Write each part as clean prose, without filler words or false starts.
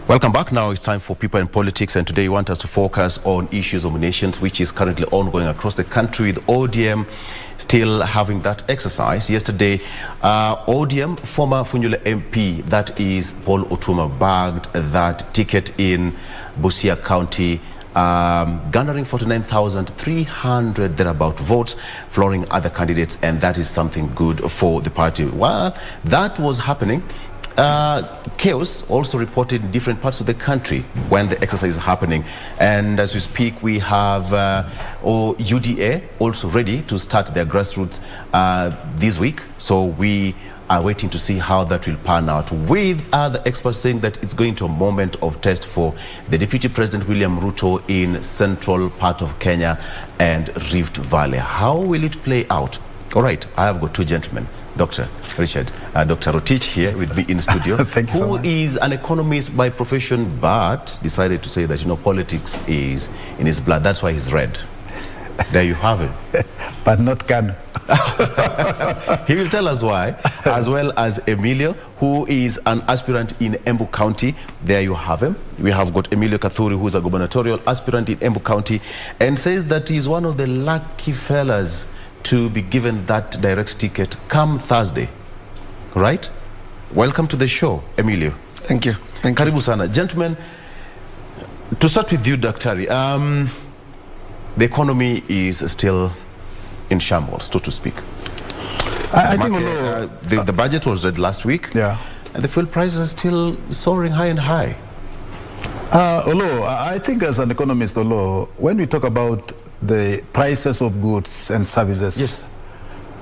Welcome back. Now it's time for People and Politics, and today we want us to focus on issues of nations, which is currently ongoing across the country, with ODM still having that exercise. Yesterday, ODM, former Funyula MP, that is Paul Otuma, bagged that ticket in Busia County, garnering 49,300 thereabout votes, flooring other candidates, and that is something good for the party. While that was happening, chaos also reported in different parts of the country when the exercise is happening. And as we speak, we have UDA also ready to start their grassroots this week. So we are waiting to see how that will pan out, with other experts saying that it's going to a moment of test for the Deputy President William Ruto in central part of Kenya and Rift Valley. How will it play out? All right, I have got two gentlemen. Dr. Richard, Dr. Rotich here with me in studio, Thank you so much. Who is an economist by profession, but decided to say that, you know, politics is in his blood. That's why he's red. There you have it. But not Kanu. He will tell us why, as well as Emilio, who is an aspirant in Embu County. There you have him. We have got Emilio Kathuri, who is a gubernatorial aspirant in Embu County, and says that he's one of the lucky fellas to be given that direct ticket come Thursday. Right? Welcome to the show, Emilio. Thank you. Thank you. Karibu sana. Gentlemen, to start with you, Daktari, the economy is still in shambles, so to speak. I think Oloo, the budget was read last week, yeah, and the fuel prices are still soaring high and high. Oloo, I think as an economist, Oloo, when we talk about the prices of goods and services, yes,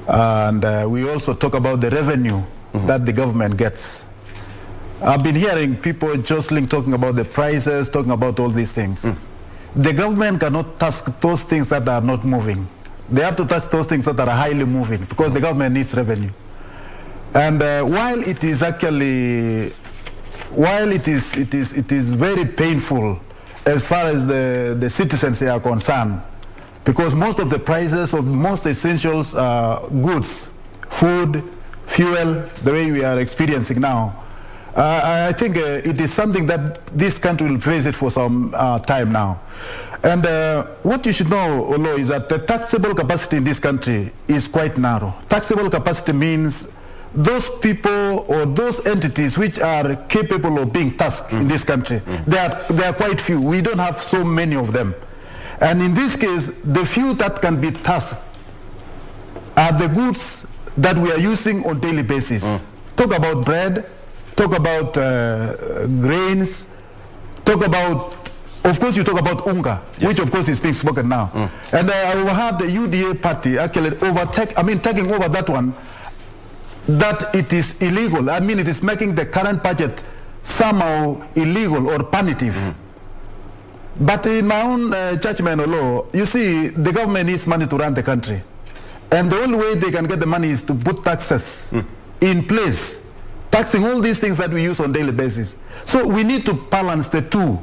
and we also talk about the revenue that the government gets. I've been hearing people jostling, talking about the prices, talking about all these things. The government cannot task those things that are not moving. They have to task those things that are highly moving, because the government needs revenue. And while it is actually, it is very painful as far as the citizens are concerned, because most of the prices of most essentials goods, food, fuel, the way we are experiencing now, I think it is something that this country will face it for some time now. And what you should know, Oloo, is that the taxable capacity in this country is quite narrow. Taxable capacity means those people or those entities which are capable of being taxed in this country, they are quite few. We don't have so many of them. And in this case, the few that can be taxed are the goods that we are using on daily basis. Talk about bread, talk about grains, talk about, of course you talk about unga, yes, which of course is being spoken now. And I will have the UDA party actually taking over that one, that it is illegal. I mean, it is making the current budget somehow illegal or punitive. But in my own judgment, Oloo, you see, the government needs money to run the country. And the only way they can get the money is to put taxes in place, taxing all these things that we use on a daily basis. So we need to balance the two.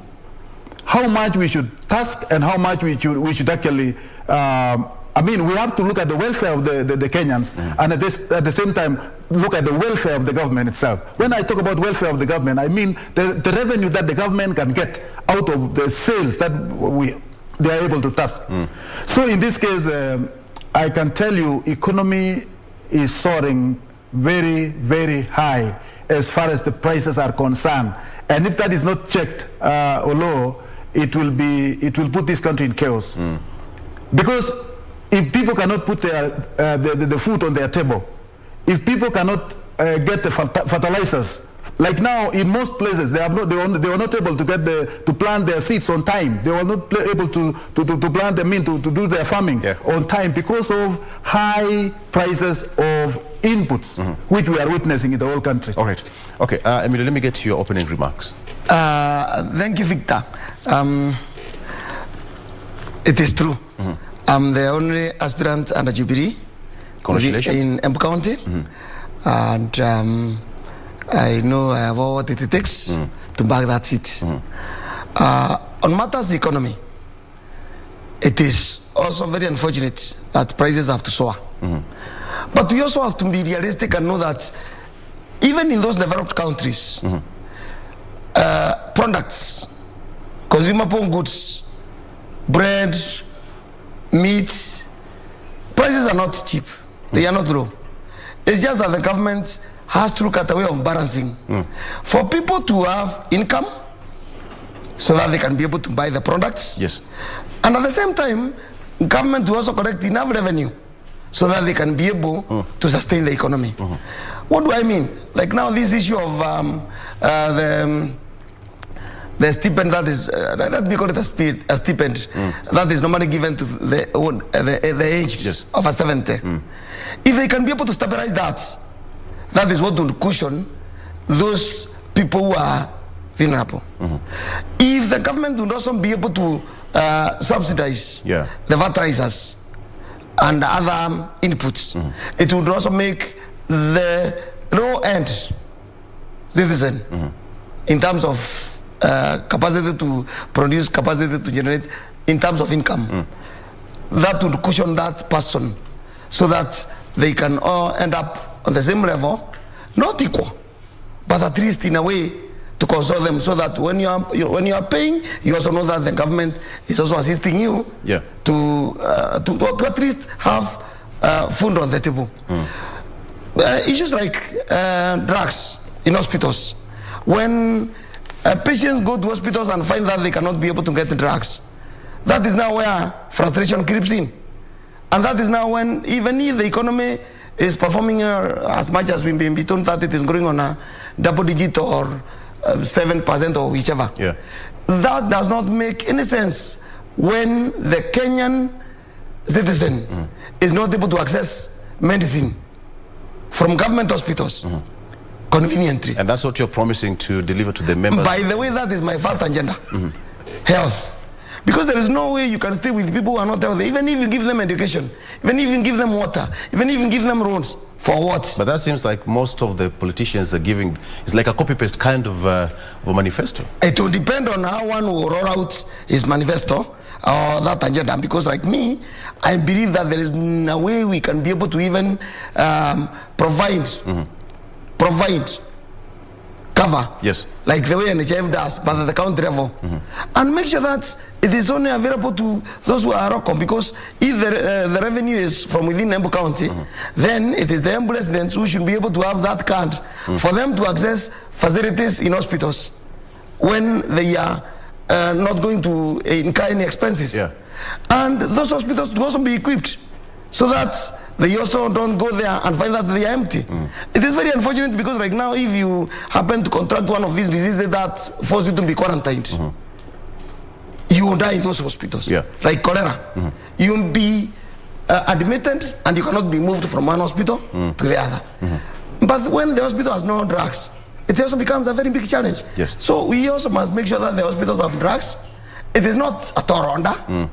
How much we should tax and how much we should actually, we have to look at the welfare of the Kenyans, and at the same time look at the welfare of the government itself. When I talk about welfare of the government, I mean the revenue that the government can get out of the sales that they are able to tax. So in this case, I can tell you, economy is soaring very, very high as far as the prices are concerned. And if that is not checked, Oloo, it will put this country in chaos. Because if people cannot put the food on their table, if people cannot get the fertilizers, like now in most places they were not able to get to plant their seeds on time. They were not able to plant them to do their farming on time because of high prices of inputs, which we are witnessing in the whole country. All right. Okay, Emilio, let me get to your opening remarks. Thank you, Victor. It is true. I'm the only aspirant under Jubilee in Embu County, and I know I have all what it takes to back that seat. On matters the economy, it is also very unfortunate that prices have to soar. But we also have to be realistic and know that even in those developed countries, products, consumable goods, bread, meat, prices are not cheap. They are not low. It's just that the government has to look at a way of balancing. For people to have income so that they can be able to buy the products. Yes. And at the same time, government will also collect enough revenue so that they can be able to sustain the economy. What do I mean? Like now this issue of the stipend that is, let me call it a stipend, that is normally given to the aged of a 70. If they can be able to stabilize that, that is what will cushion those people who are vulnerable. If the government will also be able to subsidize the VAT risers and other inputs, it would also make the low-end citizen in terms of capacity to produce, capacity to generate, in terms of income, that would cushion that person so that they can all end up on the same level, not equal, but at least in a way to console them, so that when you are paying, you also know that the government is also assisting you to at least have food on the table. Issues like drugs in hospitals. When patients go to hospitals and find that they cannot be able to get the drugs, that is now where frustration creeps in. And that is now when, even if the economy is performing as much as we've been told that it is growing on a double digit or 7% or whichever, that does not make any sense when the Kenyan citizen is not able to access medicine from government hospitals conveniently. And that's what you're promising to deliver to the members? By the way, that is my first agenda. Health. Because there is no way you can stay with people who are not healthy, even if you give them education, even if you give them water, even if you give them roads. For what? But that seems like most of the politicians are giving, it's like a copy-paste kind of a manifesto. It will depend on how one will roll out his manifesto or that agenda. Because like me, I believe that there is no way we can be able to even provide cover, like the way NHIF does, but at the county level, and make sure that it is only available to those who are ROCOM, because if the revenue is from within Embu County, then it is the Embu residents who should be able to have that card for them to access facilities in hospitals when they are not going to incur any expenses. And those hospitals to also be equipped so that they also don't go there and find that they are empty. It is very unfortunate because right now, if you happen to contract one of these diseases that force you to be quarantined, you will die in those hospitals, like cholera. You will be admitted and you cannot be moved from one hospital to the other. But when the hospital has no drugs, it also becomes a very big challenge. So we also must make sure that the hospitals have drugs. It is not a Toronda,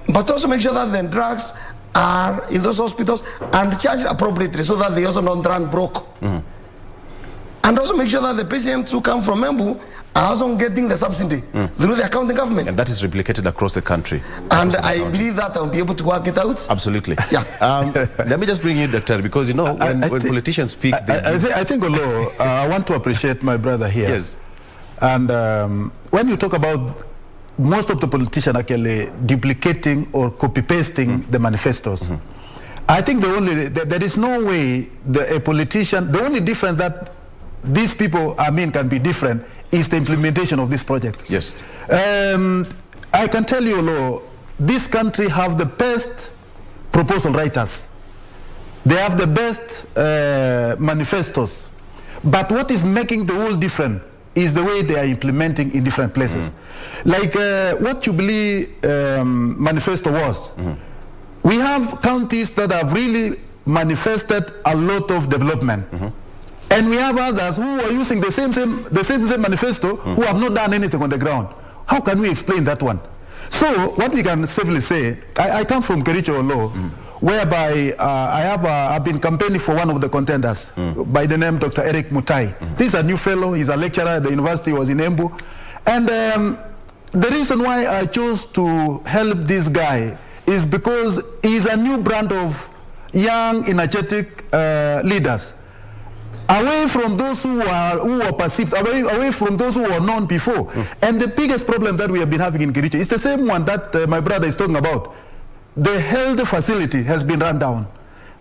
but also make sure that the drugs are in those hospitals and charged appropriately so that they also don't run broke. And also make sure that the patients who come from Embu are also getting the subsidy through the county government. And that is replicated across the country. And I believe that I'll be able to work it out. Absolutely. Let me just bring you, Doctor, because you know, when politicians speak... I think, Oloo, I want to appreciate my brother here. And when you talk about most of the politicians actually duplicating or copy-pasting the manifestos, I think there is no way a politician, the only difference that these people, can be different is the implementation of these projects. I can tell you, Oloo, this country have the best proposal writers. They have the best manifestos. But what is making the whole different is the way they are implementing in different places. Like what Jubilee manifesto was. We have counties that have really manifested a lot of development. And we have others who are using the same manifesto who have not done anything on the ground. How can we explain that one? So what we can safely say, I come from Kericho, Oloo, whereby I've been campaigning for one of the contenders by the name Dr. Eric Mutai. This is a new fellow, he's a lecturer at the university, was in Embu. And the reason why I chose to help this guy is because he's a new brand of young, energetic leaders. away from those who are perceived, away from those who were known before. And the biggest problem that we have been having in Kericho is the same one that my brother is talking about. The health facility has been run down.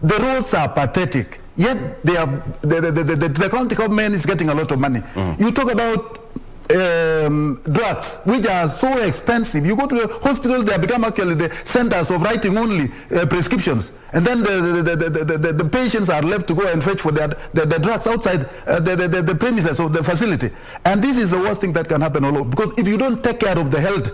The roads are pathetic. Yet they have, the county government is getting a lot of money. You talk about drugs, which are so expensive. You go to the hospital, they have become actually the centers of writing only prescriptions. And then the patients are left to go and fetch for the drugs outside the premises of the facility. And this is the worst thing that can happen all over. Because if you don't take care of the health,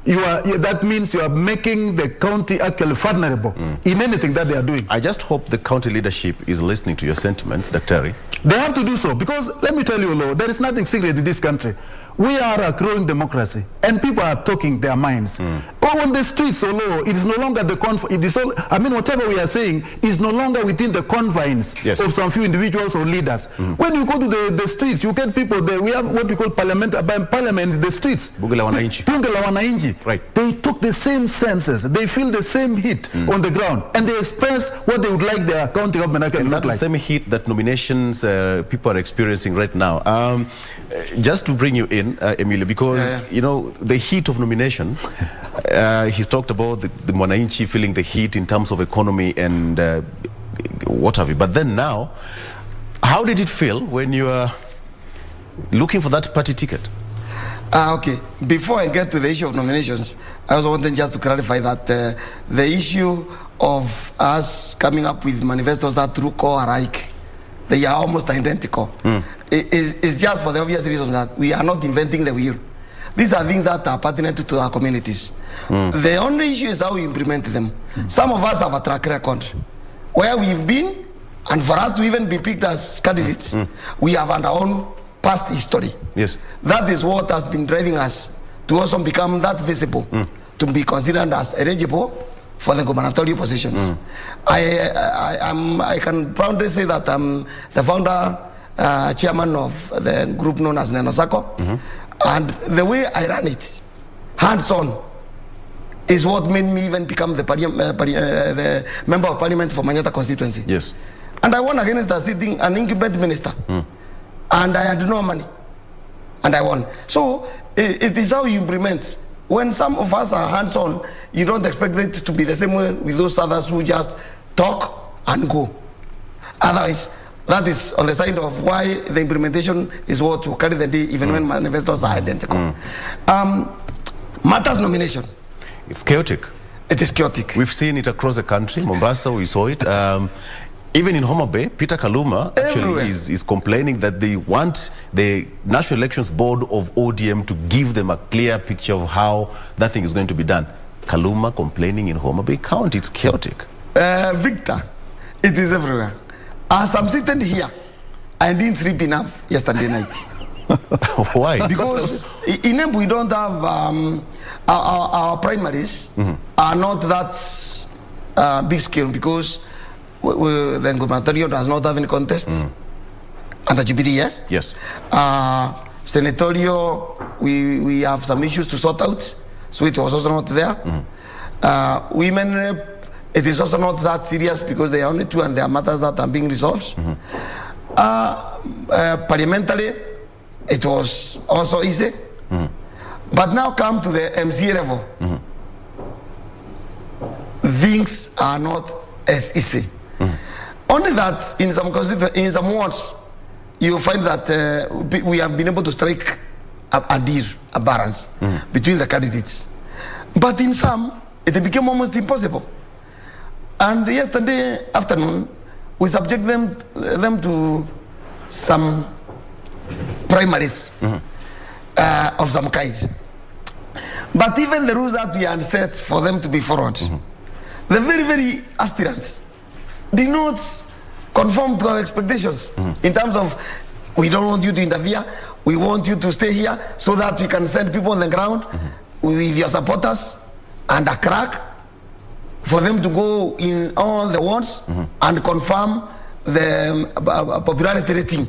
that means you are making the county actually vulnerable in anything that they are doing. I just hope the county leadership is listening to your sentiments, Dr. They have to do so, because let me tell you, Oloo, there is nothing secret in this country. We are a growing democracy, and people are talking their minds. On the streets, Oloo, it is no longer whatever we are saying is no longer within the confines of some few individuals or leaders. When you go to the streets, you get people there. We have what we call parliament in the streets. Bunge la Wananchi. Bunge la Wananchi. Right. They took the same senses. They feel the same heat on the ground, and they express what they would like their county government to look like. That's the same heat that nominations people are experiencing right now. Just to bring you in, Emilio, because you know the heat of nomination. He's talked about the Mwananchi feeling the heat in terms of economy and what have you. But then now, how did it feel when you are looking for that party ticket? Okay, before I get to the issue of nominations, I also wanted just to clarify that the issue of us coming up with manifestos that look alike, they are almost identical. It's just for the obvious reason that we are not inventing the wheel. These are things that are pertinent to our communities. The only issue is how we implement them. Some of us have a track record where we've been, and for us to even be picked as candidates, we have our own past history. Yes. That is what has been driving us to also become that visible, to be considered as eligible for the gubernatorial positions. I can proudly say that I'm the founder, chairman of the group known as Nenosako, and the way I run it, hands-on, is what made me even become the member of parliament for Manyata constituency. Yes. And I won against an incumbent minister, and I had no money, and I won. So it is how you implement. When some of us are hands-on, you don't expect it to be the same way with those others who just talk and go. Otherwise, that is on the side of why the implementation is what will carry the day, even when manifestos are identical. Matters nomination. It's chaotic. It is chaotic. We've seen it across the country. Mombasa, we saw it. Even in Homa Bay, Peter Kaluma actually is complaining that they want the National Elections Board of ODM to give them a clear picture of how that thing is going to be done. Kaluma complaining in Homa Bay County. It's chaotic. Victor, it is everywhere. As I'm sitting here, I didn't sleep enough yesterday night. Why? Because in Embu we don't have our primaries are not that big scale, because the Gubernatorial does not have any contest under Jubilee. Yes. Senatorial, we have some issues to sort out, so it was also not there. Women rep, it is also not that serious, because they are only two and there are matters that are being resolved. Parliamentary, it was also easy. But now come to the MCA level. Things are not as easy. Only that in some wards, you find that we have been able to strike a deal, a balance between the candidates. But in some, it became almost impossible. And yesterday afternoon, we subject them to some primaries of some kind. But even the rules that we had set for them to be forward, the very, very aspirants did not conform to our expectations in terms of, we don't want you to interfere, we want you to stay here so that we can send people on the ground with your supporters and a crack for them to go in all the wards and confirm the popularity rating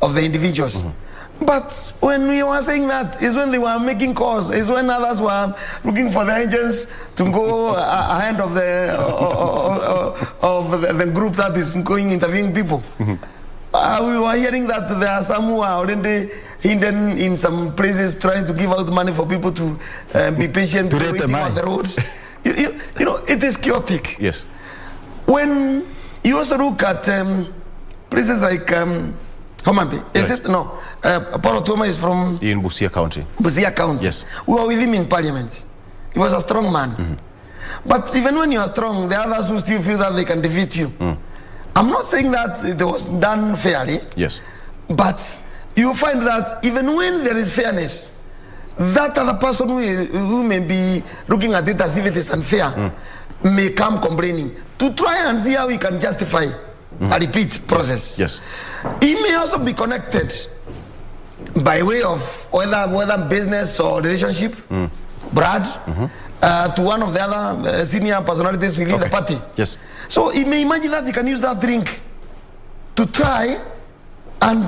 of the individuals. But when we were saying that, is when they were making calls, is when others were looking for the agents to go ahead of the group that is going interviewing people. we were hearing that there are some who are already hidden in some places trying to give out money for people to be patient to waiting on the road. You know, it is chaotic. Yes. When you also look at places like Homambe, is it? No. Paulo Toma is from... In Busia County. Busia County. Yes. We were with him in parliament. He was a strong man. But even when you are strong, there are others who still feel that they can defeat you. I'm not saying that it was done fairly. Yes. But you find that even when there is fairness, that other person who may be looking at it as if it is unfair may come complaining to try and see how he can justify a repeat process. Yes. He may also be connected by way of whether business or relationship, Brad, to one of the other senior personalities within the party. Yes. So he may imagine that he can use that drink to try and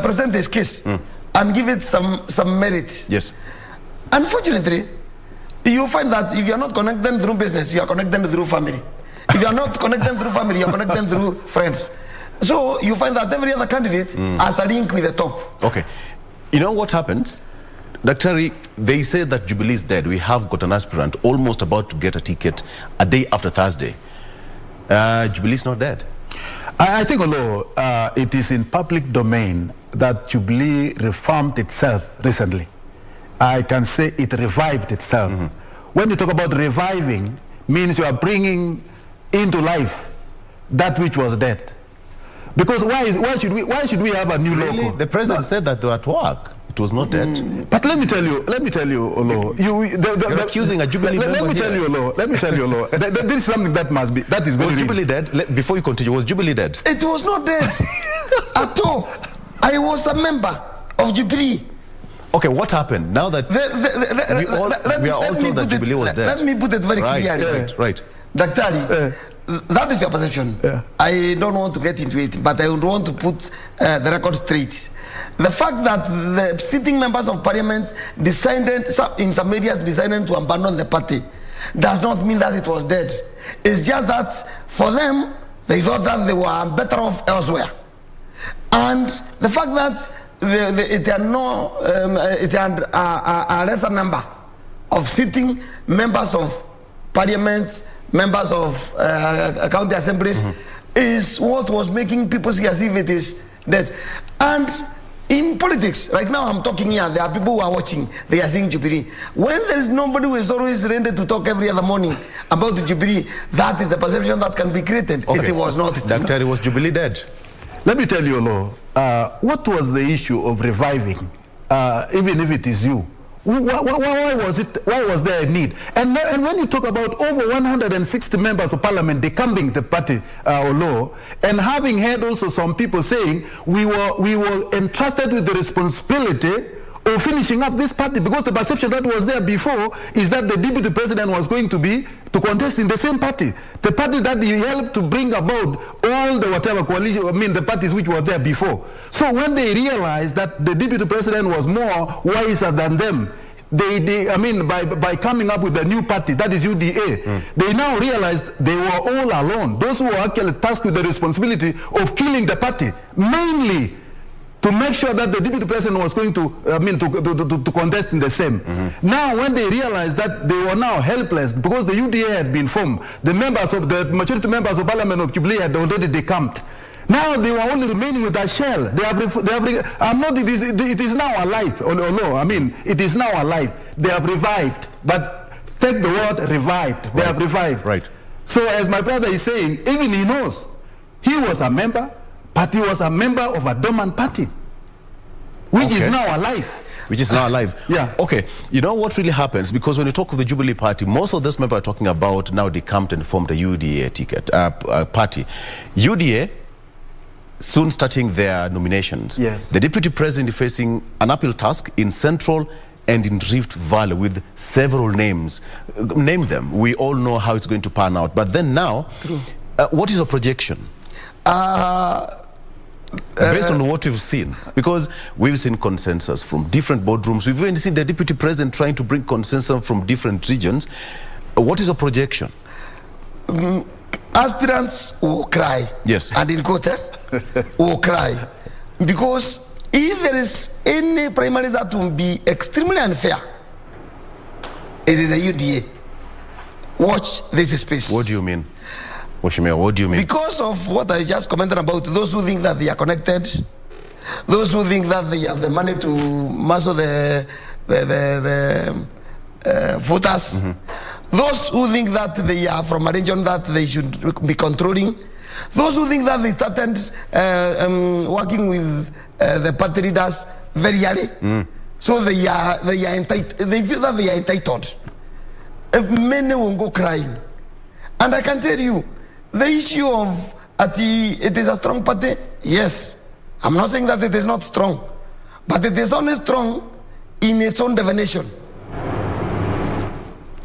present his case and give it some merit. Yes. Unfortunately, you find that if you are not connected through business, you are connected through family. If you are not connected through family, you are connected through friends. So you find that every other candidate has a link with the top. Okay. You know what happens? Daktari, they say that Jubilee is dead. We have got an aspirant almost about to get a ticket a day after Thursday. Jubilee is not dead. I think, although it is in public domain that Jubilee reformed itself recently. I can say it revived itself. When you talk about reviving, means you are bringing into life that which was dead. Because why should we have a new logo? The president said that they were at work. It was not dead. But let me tell you, Oloo. You're accusing a Jubilee member. Let me tell you, Oloo. This is something that is very Was Jubilee dead? Before you continue, was Jubilee dead? It was not dead at all. I was a member of Jubilee. Okay, what happened? Now that we are all told that Jubilee was dead. Let me put it very clearly. Right. Daktari, that is your perception. I don't want to get into it, but I would want to put the record straight. The fact that the sitting members of parliament decided, in some areas, decided to abandon the party does not mean that it was dead. It's just that for them, they thought that they were better off elsewhere. And the fact that it had a lesser number of sitting members of parliament, members of county assemblies, is what was making people see as if it is dead. And in politics, right now I'm talking here, there are people who are watching, they are seeing Jubilee. When there is nobody who is always ready to talk every other morning about the Jubilee, that is the perception that can be created. Okay. It was not. Daktari, was Jubilee dead? Let me tell you, Oloo, what was the issue of reviving, even if it is you? Why was there a need? And when you talk about over 160 members of parliament decamping the party, Oloo, and having heard also some people saying we were entrusted with the responsibility of finishing up this party, because the perception that was there before is that the deputy president was going to contest in the same party, the party that he helped to bring about all the whatever coalition, the parties which were there before. So when they realized that the deputy president was more wiser than them, by coming up with a new party, that is UDA, they now realized they were all alone. Those who were actually tasked with the responsibility of killing the party, mainly to make sure that the deputy president was going to contest in the same. Now, when they realized that they were now helpless because the UDA had been formed, the majority members of parliament of Jubilee had already decamped. Now they were only remaining with a shell. It is now alive. It is now alive. They have revived. But take the word revived. They have revived. Right. So as my brother is saying, even he knows, he was a member, but he was a member of a dormant party, which is now alive. Which is now alive. Yeah. Okay. You know what really happens? Because when you talk of the Jubilee Party, most of those members are talking about now decamped and formed a UDA ticket party. UDA soon starting their nominations. Yes. The deputy president is facing an uphill task in Central and in Rift Valley with several names. Name them. We all know how it's going to pan out. But then now, what is your projection? Based on what we've seen, because we've seen consensus from different boardrooms. We've even seen the deputy president trying to bring consensus from different regions. What is your projection? Aspirants will cry. Yes. And in quote, will cry. Because if there is any primaries that will be extremely unfair, it is the UDA. Watch this space. What do you mean? Oshimea, what do you mean? Because of what I just commented about, those who think that they are connected, those who think that they have the money to muscle the voters, those who think that they are from a region that they should be controlling, those who think that they started working with the party leaders very early, so they feel that they are entitled. Many will go crying. And I can tell you, the issue of it is a strong party, yes. I'm not saying that it is not strong, but it is only strong in its own definition.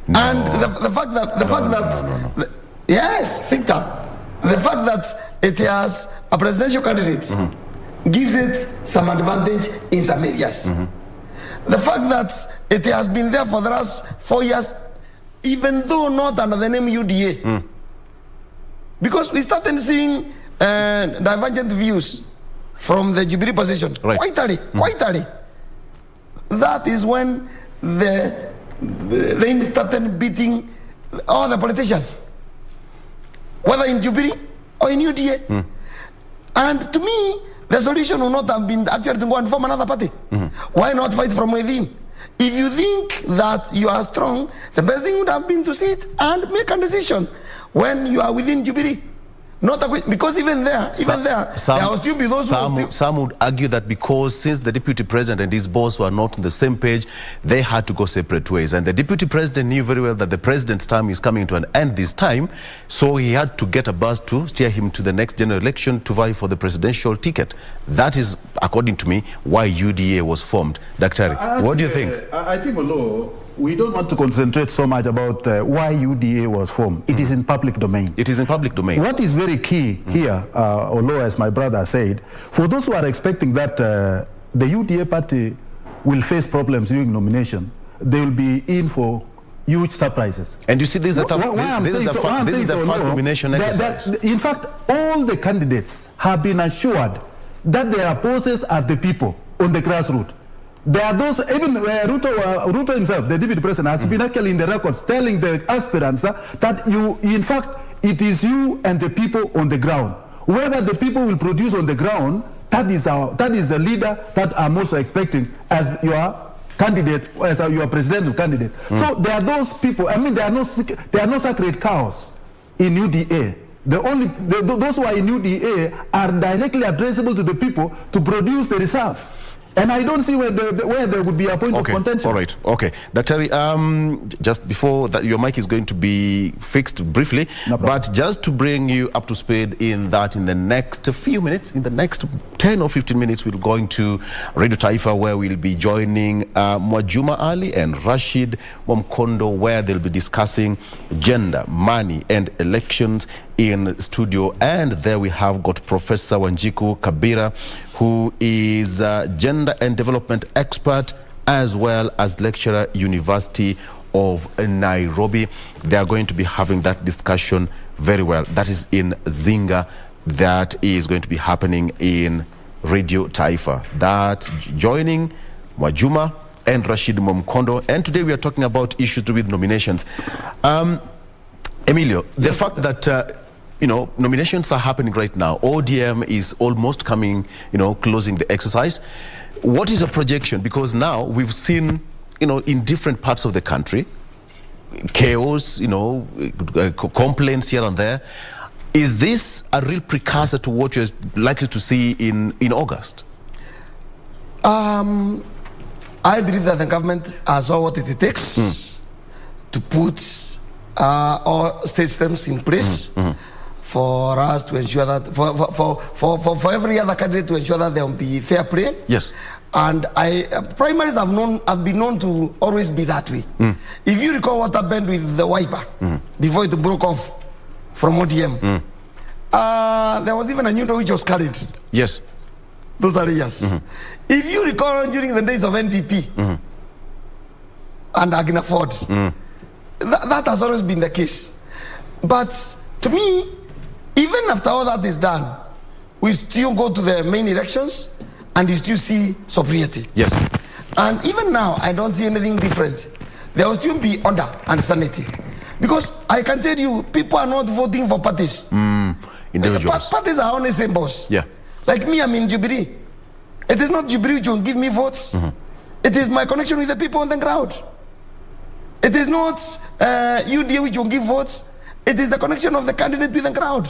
No. And the fact that yes, Victor, the fact that it has a presidential candidate gives it some advantage in some areas. The fact that it has been there for the last 4 years, even though not under the name UDA, because we started seeing divergent views from the Jubilee position quite early. That is when the rain started beating all the politicians, whether in Jubilee or in UDA. And to me, the solution will not have been actually to go and form another party. Why not fight from within? If you think that you are strong, the best thing would have been to sit and make a decision when you are within Jubilee. Not a, because even there will still be those some would argue that because since the deputy president and his boss were not on the same page, they had to go separate ways. And the deputy president knew very well that the president's term is coming to an end this time, so he had to get a bus to steer him to the next general election to vie for the presidential ticket. That is, according to me, why UDA was formed. Dr. What do you think? I think, Oloo, we don't want to concentrate so much about why UDA was formed. It is in public domain. It is in public domain. What is very key here, Oloo, as my brother said, for those who are expecting that the UDA party will face problems during nomination, they will be in for huge surprises. And you see, this is the first nomination exercise. In fact, all the candidates have been assured that their poses are the people on the grassroots. There are those, even Ruto himself, the deputy president, has been actually in the records telling the aspirants that you, in fact, it is you and the people on the ground. Whether the people will produce on the ground, that is the leader that I'm also expecting as your candidate, as your presidential candidate. So there are those people. I mean, there are no sacred cows in UDA. Those who are in UDA are directly addressable to the people to produce the results. And I don't see where there would be a point of contention. All right. Okay. Dr. Just before that, your mic is going to be fixed briefly. No problem. But just to bring you up to speed in that, in the next few minutes, in the next 10 or 15 minutes, we're going to Radio Taifa, where we'll be joining Mwajuma Ali and Rashid Mwamkondo, where they'll be discussing gender, money, and elections in studio. And there we have got Professor Wanjiku Kabira, who is a gender and development expert as well as lecturer, University of Nairobi. They are going to be having that discussion very well. That is in Zinga. That is going to be happening in Radio Taifa. That joining Mwajuma and Rashid Mwamkondo. And today we are talking about issues to do with nominations. Emilio, the fact that nominations are happening right now. ODM is almost coming, closing the exercise. What is a projection? Because now we've seen, in different parts of the country, chaos, complaints here and there. Is this a real precursor to what you're likely to see in August? I believe that the government has all what it takes to put all systems in place for us to ensure that, for every other candidate to ensure that there will be fair play. Yes. And primaries have been known to always be that way. If you recall what happened with the wiper before it broke off from ODM, there was even a neutral which was carried. Yes. Those are years. If you recall during the days of NDP and Agina Ford, that has always been the case. But to me, even after all that is done, we still go to the main elections and you still see superiority. Yes. And even now, I don't see anything different. There will still be order and sanity. Because I can tell you, people are not voting for parties. Individuals. Parties are only symbols. Yeah. Like me, I'm in Jubilee. It is not Jubilee which will give me votes. It is my connection with the people on the ground. It is not UDA which will give votes. It is the connection of the candidate with the crowd.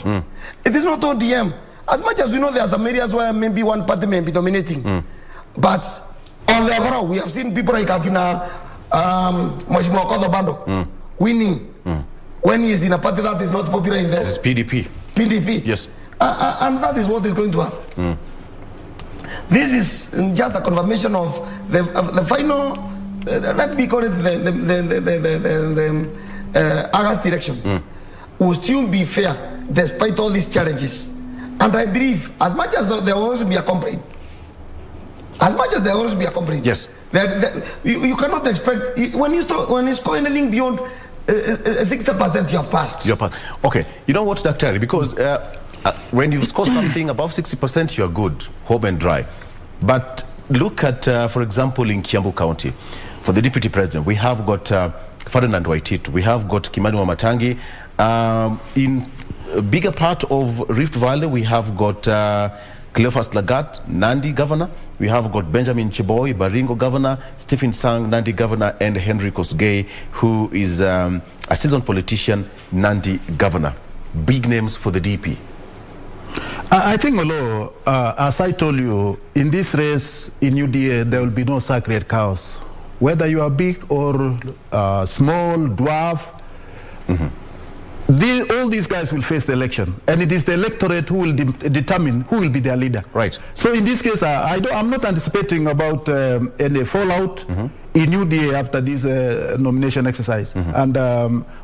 It is not ODM. As much as we know there are some areas where maybe one party may be dominating. But on the overall, we have seen people like Akina Mheshimiwa Okoth Obando winning when he is in a party that is not popular in This is PDP. PDP. Yes. And that is what is going to happen. This is just a confirmation of the final, let me call it the August election. Will still be fair despite all these challenges. And I believe, as much as there will also be a complaint, yes, you cannot expect, when you score anything beyond 60%, you have passed. Okay, you know what, Dr. Because when you score something above 60%, you are good, home and dry. But look at, for example, in Kiambu County, for the deputy president, we have got Ferdinand Waititu, we have got Kimani Wamatangi. In a bigger part of Rift Valley, we have got Cleophas Lagat, Nandi governor. We have got Benjamin Chiboy, Baringo governor, Stephen Sang, Nandi governor, and Henry Kosgei, who is a seasoned politician, Nandi governor. Big names for the DP. I think, Oloo, as I told you, in this race in UDA, there will be no sacred cows. Whether you are big or small, dwarf, all these guys will face the election, and it is the electorate who will determine who will be their leader. Right. So in this case, I'm not anticipating about any fallout in UDA after this nomination exercise. And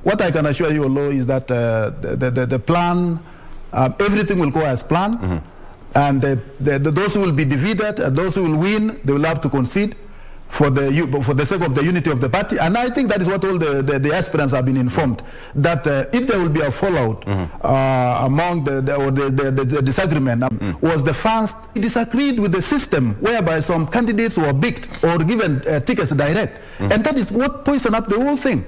what I can assure you, Oloo, is that the plan, everything will go as planned, and those who will be defeated and those who will win, they will have to concede for the sake of the unity of the party. And I think that is what all the aspirants have been informed, that if there will be a fallout among the disagreement, was the first disagreed with the system whereby some candidates were picked or given tickets direct. And that is what poisoned up the whole thing.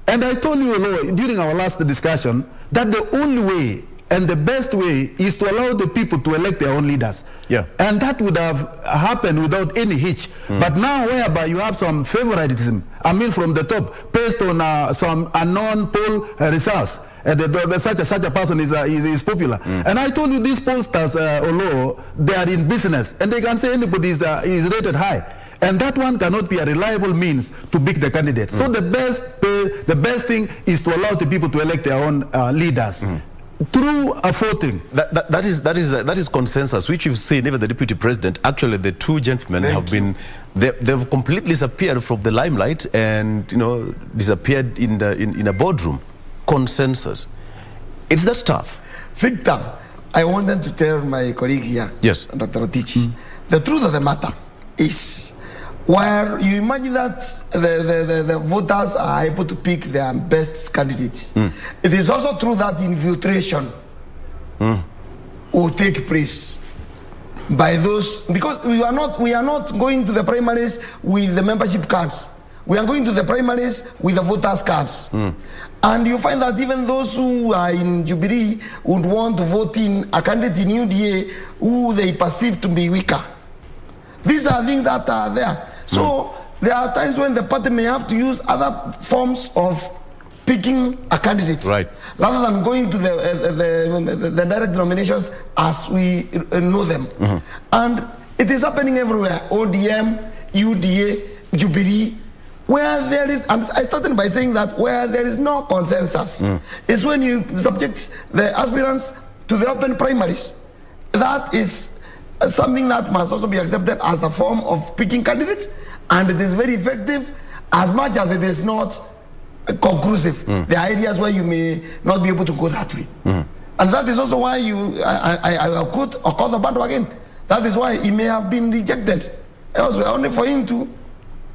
And I told you, Oloo, during our last discussion, that the only way and the best way is to allow the people to elect their own leaders. Yeah. And that would have happened without any hitch. But now, whereby you have some favoritism, I mean from the top, based on some unknown poll results, such a person is popular. And I told you, these pollsters, Oloo, they are in business, and they can say anybody is rated high. And that one cannot be a reliable means to pick the candidate. So the best thing is to allow the people to elect their own leaders. Through a voting. That is consensus, which you've seen. Even the deputy president, actually the two gentlemen they've completely disappeared from the limelight and disappeared in a boardroom. Consensus. It's that tough. Victor, I wanted to tell my colleague here, yes, Dr. Rotich, the truth of the matter is, where you imagine that the voters are able to pick their best candidates, it is also true that infiltration will take place by those, because we are not going to the primaries with the membership cards. We are going to the primaries with the voters cards. And you find that even those who are in Jubilee would want to vote in a candidate in UDA who they perceive to be weaker. These are things that are there. So there are times when the party may have to use other forms of picking a candidate, right, rather than going to the direct nominations as we know them. And it is happening everywhere. ODM, UDA, Jubilee, where there is, and I started by saying that where there is no consensus is when you subject the aspirants to the open primaries. That is something that must also be accepted as a form of picking candidates, and it is very effective as much as it is not conclusive. There are areas where you may not be able to go that way. And that is also why I quote Okoth Obando again. That is why he may have been rejected. It was only for him to win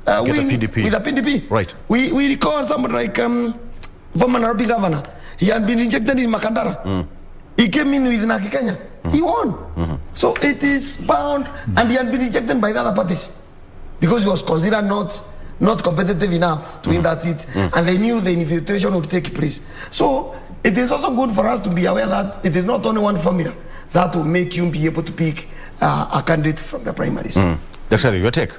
with a PDP. Right. We recall somebody like former Nairobi governor. He had been rejected in Makandara. He came in with Naki Kenya. He won. So it is bound, and he had been rejected by the other parties because he was considered not competitive enough to win that seat, and they knew the infiltration would take place. So it is also good for us to be aware that it is not only one formula that will make you be able to pick a candidate from the primaries. Dr. your take?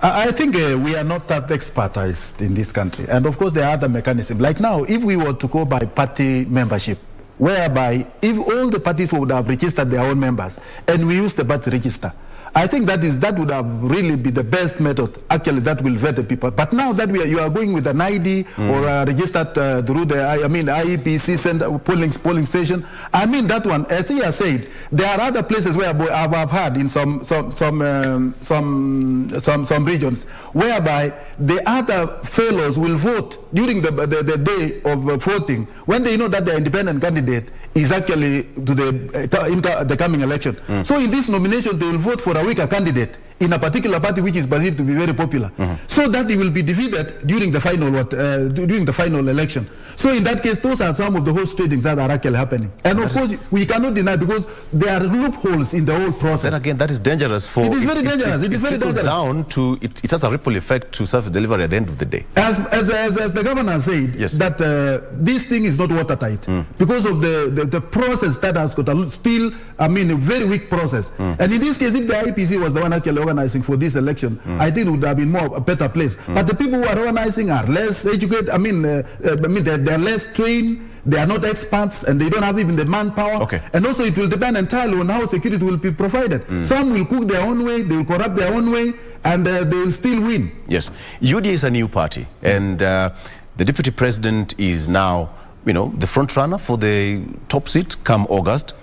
I think we are not that expertized in this country. And of course, there are other mechanisms. Like now, if we were to go by party membership, whereby if all the parties would have registered their own members and we use the party register, I think that would have really be the best method, actually, that will vet the people. But now that you are going with an ID or registered through the IEPC center, polling station, I mean that one, as he has said, there are other places where I've heard in some regions, whereby the other fellows will vote during the day of voting when they know that the independent candidate is actually to the coming election. So in this nomination, they will vote for a weaker candidate in a particular party which is perceived to be very popular, so that he will be defeated during the final election. So in that case, those are some of the horse tradings that are actually happening. And of course, we cannot deny, because there are loopholes in the whole process. Then again, that is dangerous for... It is very dangerous. It is very dangerous. Down to, it has a ripple effect to self-delivery at the end of the day. As the governor said, yes, that this thing is not watertight because of the process that has got a very weak process. And in this case, if the IPC was the one actually organizing for this election, I think it would have been a better place. But the people who are organizing are less educated. They're less trained. They are not experts, and they don't have even the manpower. Okay. And also, it will depend entirely on how security will be provided. Some will cook their own way, they will corrupt their own way, and they will still win. Yes. UDA is a new party, and the deputy president is now, the front runner for the top seat come August,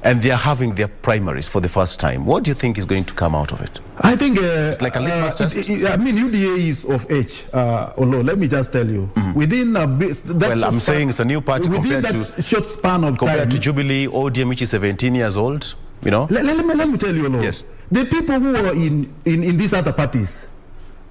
and they are having their primaries for the first time. What do you think is going to come out of it? I think it's like a litmus test. UDA is of age. Although let me just tell you, within I'm saying it's a new party compared to short span of compared time, to Jubilee, ODM, which is 17 years old. Let me tell you, yes, the people who are in these other parties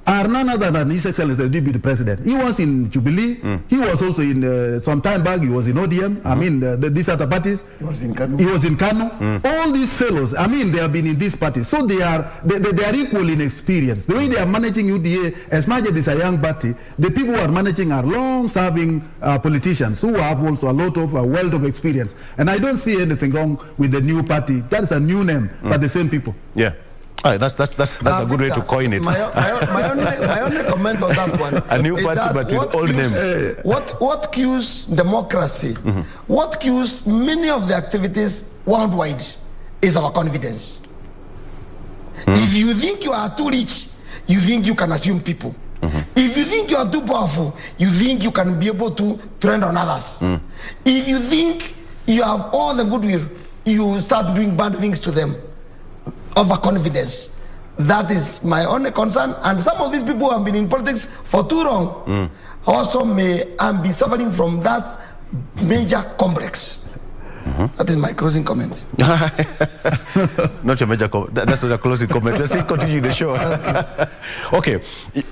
are none other than His Excellency the Deputy President. He was in Jubilee. He was also in some time back. He was in ODM. These other parties. He was in Kano. He was in Kano. All these fellows. they have been in these parties, so they are equal in experience. The way they are managing UDA, as much as it's a young party, the people who are managing are long-serving politicians who have also a lot of wealth of experience. And I don't see anything wrong with the new party. That is a new name, but the same people. Yeah. Right, that's a good way to coin it. My only comment on that one. A new party, but with old names. What kills democracy, what kills many of the activities worldwide is our confidence. If you think you are too rich, you think you can assume people. If you think you are too powerful, you think you can be able to trend on others. If you think you have all the goodwill, you start doing bad things to them. Overconfidence. That is my only concern. And some of these people who have been in politics for too long also may be suffering from that major complex. That is my closing comment. Not your major comment. That's not a closing comment. We're still continuing the show. Okay.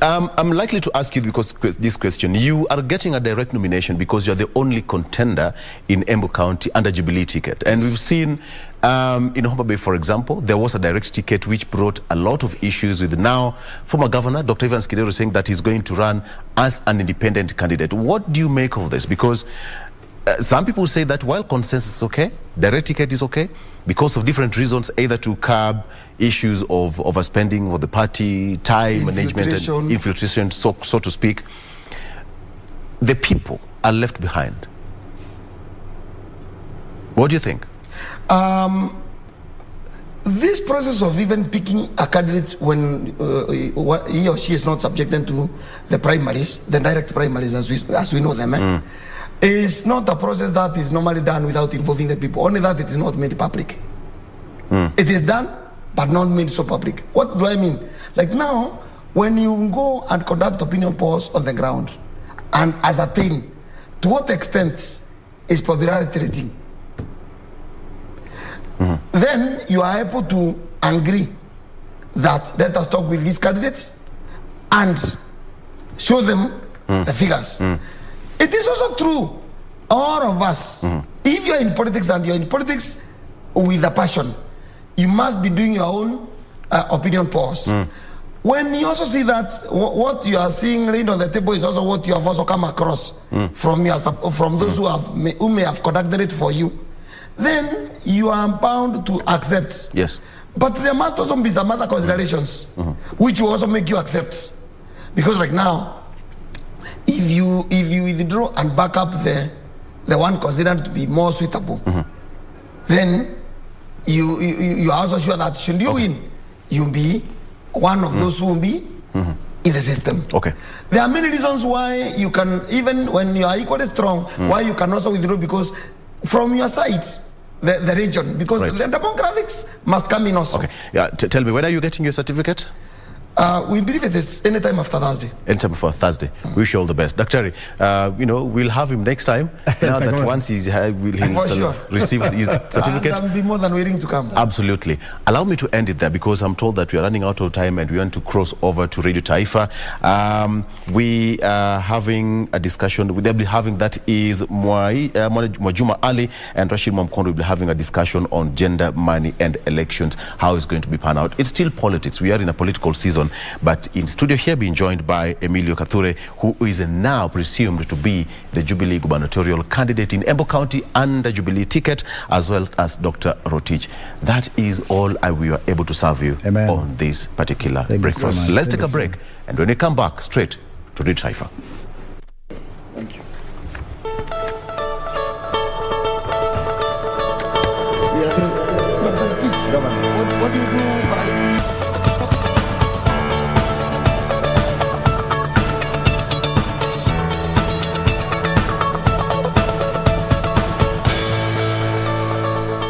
I'm likely to ask you this question. You are getting a direct nomination because you're the only contender in Embu County under Jubilee ticket. And we've seen in Homa Bay, for example, there was a direct ticket which brought a lot of issues with now former governor, Dr. Evans Kidero, saying that he's going to run as an independent candidate. What do you make of this? Because some people say that while consensus is okay, direct ticket is okay, because of different reasons, either to curb issues of overspending of the party, time management and infiltration, so to speak, the people are left behind. What do you think? This process of even picking a candidate when he or she is not subjected to the primaries, the direct primaries as we know them, is not a process that is normally done without involving the people. Only that it is not made public. It is done, but not made so public. What do I mean? Like now, when you go and conduct opinion polls on the ground, and as a thing, to what extent is popularity rating? Then you are able to agree that let us talk with these candidates and show them the figures. It is also true, all of us if you're in politics and you're in politics with a passion, you must be doing your own opinion polls. When you also see that what you are seeing laid on the table is also what you have also come across from those who may have conducted it for you, then you are bound to accept. Yes. But there must also be some other considerations which will also make you accept. Because like now, if you withdraw and back up the one considered to be more suitable, then you are also sure that should you win, you'll be one of those who will be in the system. Okay. There are many reasons why you can, even when you are equally strong, why you can also withdraw, because from your side, the region, because the demographics must come in also. Okay. Yeah. Tell me, when are you getting your certificate? We believe it is anytime after Thursday. Anytime after Thursday. Wish you all the best. Daktari, we'll have him next time. Now that once he's here, will he receive his certificate? And I'll be more than willing to come. Absolutely. Allow me to end it there, because I'm told that we are running out of time and we want to cross over to Radio Taifa. We are having a discussion. They'll be having, that is Mwajuma Ali and Rashid Mwamkondo will be having a discussion on gender, money and elections, how it's going to be pan out. It's still politics. We are in a political season. But in studio here, being joined by Emilio Kathuri, who is now presumed to be the Jubilee gubernatorial candidate in Embu County under Jubilee ticket, as well as Dr. Rotich. That is all we were able to serve you on this particular breakfast. Let's take a break, and when we come back, straight to Radio Taifa.